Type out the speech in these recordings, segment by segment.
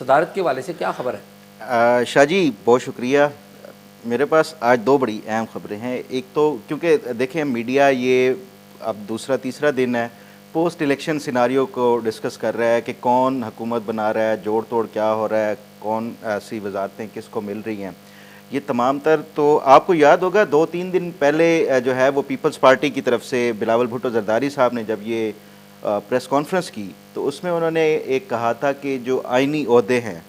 सदारत के वाले से क्या खबर है? शाह जी बहुत शुक्रिया। मेरे पास आज दो बड़ी अहम खबरें हैं। एक तो क्योंकि देखें मीडिया ये अब दूसरा तीसरा दिन है पोस्ट इलेक्शन सिनारियो को डिस्कस कर रहा है कि कौन हुकूमत बना रहा है, जोड़ तोड़ क्या हो रहा है, कौन ऐसी वजारतें किसको मिल रही हैं, ये तमाम तर। तो आपको याद होगा 2-3 दिन पहले जो है वो पीपल्स पार्टी की तरफ से बिलावल भुट्टो जरदारी साहब ने जब ये प्रेस कॉन्फ्रेंस की तो उसमें उन्होंने एक कहा था कि जो आइनी ओहदे हैं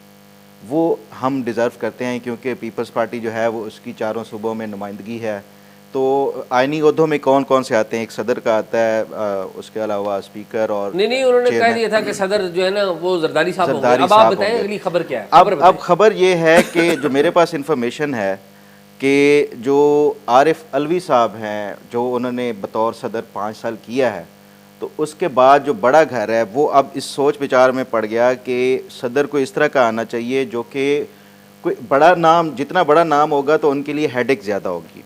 वो हम डिज़र्व करते हैं क्योंकि पीपल्स पार्टी जो है वो उसकी चारों सूबों में नुमाइंदगी है। तो आइनी ओहदों में कौन कौन से आते हैं? एक सदर का आता है, उसके अलावा स्पीकर और नहीं, उन्होंने कह दिया था कि सदर जो है ना वो जरदारी साहब होंगे। अब आप बताएं अगली खबर क्या है? अब खबर ये है कि जो मेरे पास इंफॉर्मेशन है कि जो आरिफ अलवी साहब हैं जो उन्होंने बतौर सदर 5 साल किया है, तो उसके बाद जो बड़ा घर है वो अब इस सोच विचार में पड़ गया कि सदर को इस तरह का आना चाहिए जो कि कोई बड़ा नाम, जितना बड़ा नाम होगा तो उनके लिए हेडेक ज़्यादा होगी।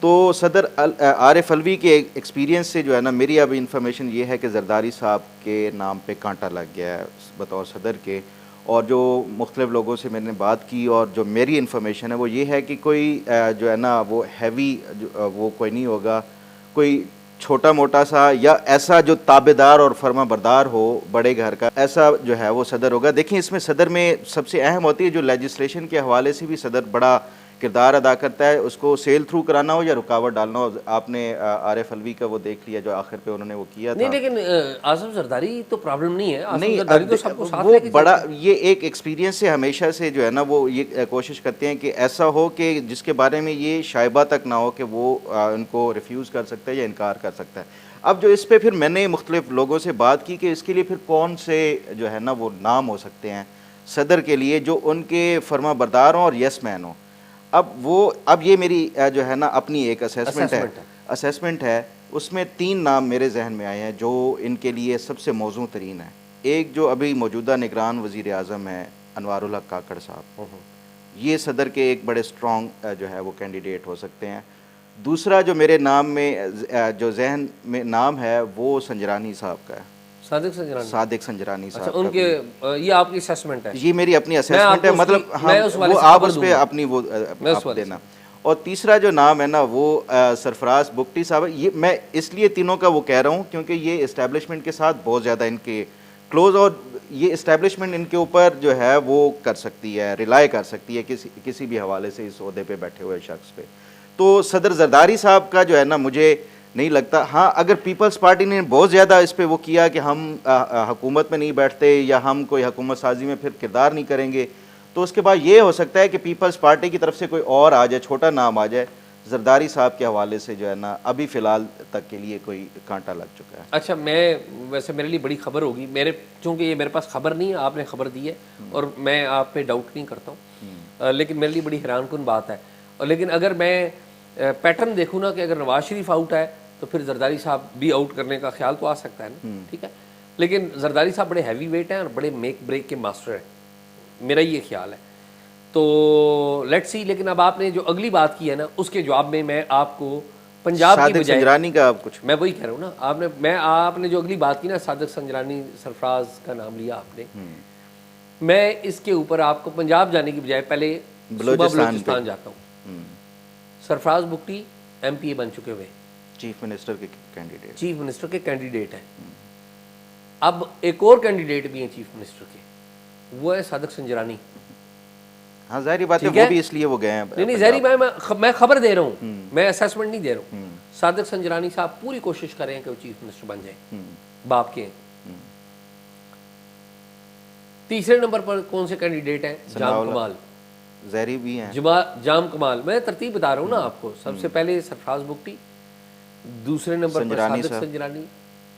तो सदर आरिफ अलवी के एक्सपीरियंस से जो है ना, मेरी अब इंफॉर्मेशन ये है कि जरदारी साहब के नाम पे कांटा लग गया है बतौर सदर के। और जो मुख्तलिफ लोगों से मैंने बात की और जो मेरी इन्फॉर्मेशन है वो ये है कि कोई जो है ना वो हैवी वो कोई नहीं होगा, कोई छोटा मोटा सा या ऐसा जो ताबेदार और फर्मा बरदार हो बड़े घर का, ऐसा जो है वो सदर होगा। देखिए इसमें सदर में सबसे अहम होती है जो लेजिस्लेशन के हवाले से भी सदर बड़ा किरदार अदा करता है, उसको सेल थ्रू कराना हो या रुकावट डालना हो। आपने आरिफ अलवी का वो देख लिया जो आखिर पे उन्होंने वो किया था। नहीं, लेकिन आसिफ जरदारी तो प्रॉब्लम नहीं है। नहीं, जरदारी तो सबको साथ वो लेके बड़ा ये एक एक्सपीरियंस से हमेशा से जो है ना वो ये कोशिश करते हैं कि ऐसा हो कि जिसके बारे में ये शायबा तक ना हो कि वो उनको रिफ्यूज़ कर सकता है या इनकार कर सकता है। अब जो इस पे फिर मैंने मुख्तलिफ लोगों से बात की कि इसके लिए फिर कौन से जो है ना वो नाम हो सकते हैं सदर के लिए जो उनके फर्मा बरदार हों और यस मैन हों। अब ये मेरी जो है ना अपनी एक असेसमेंट है। उसमें 3 नाम मेरे जहन में आए हैं जो इनके लिए सबसे मौजू तरीन है। एक जो अभी मौजूदा निगरान वज़ीर आज़म है अनवारुल हक काकड़ साहब, ये सदर के एक बड़े स्ट्रॉन्ग जो है वो कैंडिडेट हो सकते हैं। दूसरा जो मेरे नाम में जो जहन में नाम है वो संजरानी साहब का है, सादिक संजरानी साहब। अच्छा, उनके ये आपकी असेसमेंट है? ये मेरी अपनी असेसमेंट है, मतलब वो आप उस पर अपनी वो आप देना। और तीसरा जो नाम है ना वो सरफराज बुगटी साहब। ये मैं इसलिए तीनों का वो कह रहा हूँ क्योंकि ये इस्टेब्लिशमेंट के साथ बहुत ज़्यादा इनके क्लोज, और ये इस्टेब्लिशमेंट इनके ऊपर जो है वो कर सकती है, रिलाई कर सकती है किसी भी हवाले से इस ओहदे पे बैठे हुए शख्स पे। तो सदर जरदारी साहब का जो है ना मुझे नहीं लगता। हाँ, अगर पीपल्स पार्टी ने बहुत ज़्यादा इस पर वो किया कि हम हुकूमत में नहीं बैठते या हम कोई हुकूमत साजी में फिर किरदार नहीं करेंगे, तो उसके बाद ये हो सकता है कि पीपल्स पार्टी की तरफ से कोई और आ जाए, छोटा नाम आ जाए। जरदारी साहब के हवाले से जो है ना अभी फ़िलहाल तक के लिए कोई कांटा लग चुका है। अच्छा, मैं वैसे मेरे लिए बड़ी खबर होगी, चूँकि ये मेरे पास खबर नहीं है, आपने खबर दी है और मैं आप पे डाउट नहीं करता हूँ, लेकिन मेरे लिए बड़ी हैरानकुन बात है। और लेकिन अगर मैं पैटर्न देखूँ ना कि अगर नवाज शरीफ आउट है तो फिर जरदारी साहब भी आउट करने का ख्याल तो आ सकता है ना, ठीक है। लेकिन जरदारी साहब बड़े हैवी वेट हैं और बड़े मेक ब्रेक के मास्टर हैं, मेरा ये ख्याल है। तो लेट्स सी। लेकिन अब आपने जो अगली बात की है ना उसके जवाब में मैं आपको पंजाब की बजाय संजरानी का आप कुछ, मैं वही कह रहा हूँ ना, आपने जो अगली बात की ना सादिक संजरानी सरफराज का नाम लिया आपने, मैं इसके ऊपर आपको पंजाब जाने की बजाय पहले बलूचिस्तान जाता हूँ। सरफराज बुगटी MPA बन चुके हुए चीफ मिनिस्टर के कैंडिडेट हैं। अब एक और कैंडिडेट भी हैं चीफ मिनिस्टर के, वो है सादिक संजरानी। हाँ, जाहिर बात है वो भी इसलिए वो गए हैं। नहीं, जाहिर मैं खबर दे रहा हूँ, मैं असेसमेंट नहीं दे रहा हूँ। सादिक संजरानी साहब पूरी कोशिश कर रहे हैं कि वो चीफ मिनिस्टर बन जाए, बाप के। तीसरे नंबर पर कौन से कैंडिडेट हैं? जाम कमाल, जहरी भी हैं। जाम कमाल। मैं तरतीब बता रहा हूँ ना आपको, सबसे पहले सरफराज बुगटी, दूसरे नंबर पर सादिक संजरानी,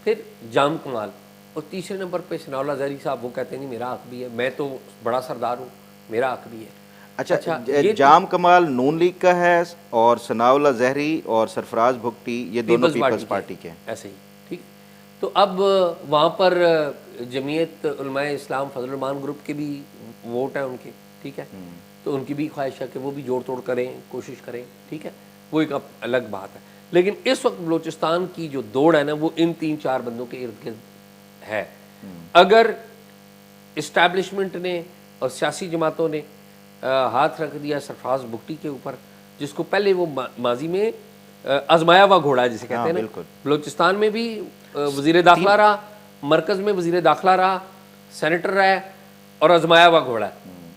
फिर जाम कमाल, और तीसरे नंबर पे सनाउल्लाह जहरी साहब। वो कहते हैं नहीं मेरा हक भी है, मैं तो बड़ा सरदार हूँ, मेरा हक भी है। अच्छा, जाम कमाल नून लीग का है और सनाउल्लाह जहरी और सरफराज भुगटी ये दोनों पीपल्स पार्टी के हैं, ऐसे ही, ठीक। तो अब वहाँ पर जमीयत उलमाए इस्लाम फजल रहमान ग्रुप के भी वोट हैं उनके, ठीक है। तो उनकी भी ख्वाहिश है कि वो भी जोड़ तोड़ करें, कोशिश करें, ठीक है, वो एक अलग बात है। लेकिन इस वक्त बलूचिस्तान की जो दौड़ है ना वो इन 3-4 बंदों के इर्द गिर्द है। अगर इस्टेब्लिशमेंट ने और सियासी जमातों ने हाथ रख दिया सरफराज भुट्टी के ऊपर, जिसको पहले वो माजी में आजमाया हुआ घोड़ा है जिसे कहते हैं ना। बलूचिस्तान में भी वज़ीर दाखिला रहा, मरकज़ में वज़ीर दाखिला रहा, सेनेटर रहा और आजमाया हुआ घोड़ा है,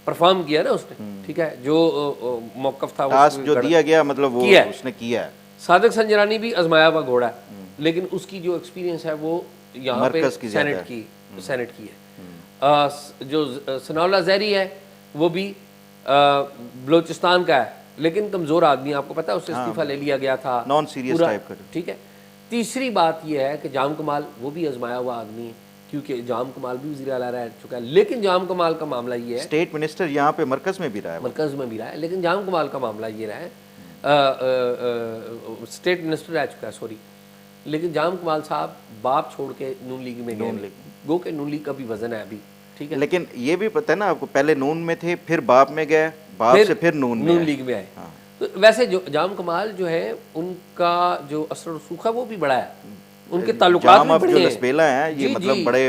परफॉर्म किया ना उसने, ठीक है। जो मौक़िफ़ था टास्क जो दिया गया मतलब वो उसने किया है। सादिक संजरानी भी आजमाया हुआ घोड़ा है, लेकिन उसकी जो एक्सपीरियंस है वो यहाँ पे सेनेट की है। जो सनाउल्लाह ज़हरी है वो भी बलूचिस्तान का है, लेकिन कमज़ोर आदमी, आपको पता है उससे इस्तीफ़ा ले लिया गया था, नॉन सीरियस टाइप का, ठीक है। तीसरी बात यह है कि जाम कमाल वो भी आजमाया हुआ आदमी है, क्योंकि जाम कमाल भी वज़ीर आला रह चुका है। लेकिन जाम कमाल का मामला ये है, स्टेट मिनिस्टर यहाँ पे मरकज़ में भी रहा है, मरकज़ में भी रहा है, लेकिन जाम कमाल का मामला ये रहा है, स्टेट मिनिस्टर रह चुका है, सॉरी, लेकिन जाम कमाल साहब बाप छोड़ के नून लीग में गए, गो के नून लीग का भी वजन है अभी, ठीक है। लेकिन ये भी पता है ना आपको, पहले नून में थे, फिर बाप में गए, बाप से फिर नून लीग में आए। तो वैसे जो जाम कमाल जो है उनका जो असर रसूख है वो भी बड़ा है, उनके ताल्लुकात भी बड़े हैं। लसबेला हैं ये, मतलब बड़े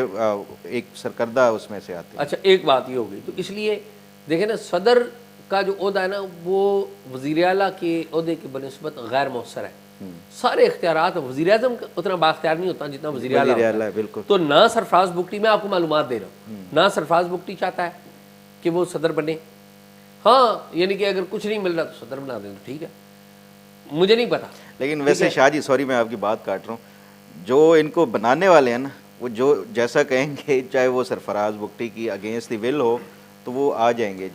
एक सरकर्दा उसमें से आते हैं। अच्छा, एक बात ये हो गई, तो इसलिए देखें ना, सदर का जो ओहदा है ना वो वज़ीर आला के ओहदे की बनिस्बत गैर मौसर है। सारे इख्तियारात वज़ीर आज़म उतना बाख्तियार नहीं होता जितना वज़ीर आला है, बिल्कुल। तो ना सरफराज भुट्टी, मैं आपको मालूमात दे रहा हूँ, ना सरफराज भुट्टी चाहता है कि वो सदर बने, हाँ, यानी कि अगर कुछ नहीं मिल रहा तो सदर बना दें तो ठीक है, मुझे नहीं पता। लेकिन वैसे शाह जी, सॉरी मैं आपकी बात काट रहा हूँ, जो इनको बनाने वाले हैं ना, वो जो जैसा कहेंगे, चाहे वो सरफराज भुट्टी की अगेंस्ट द विल हो, तो वो आ जाएंगे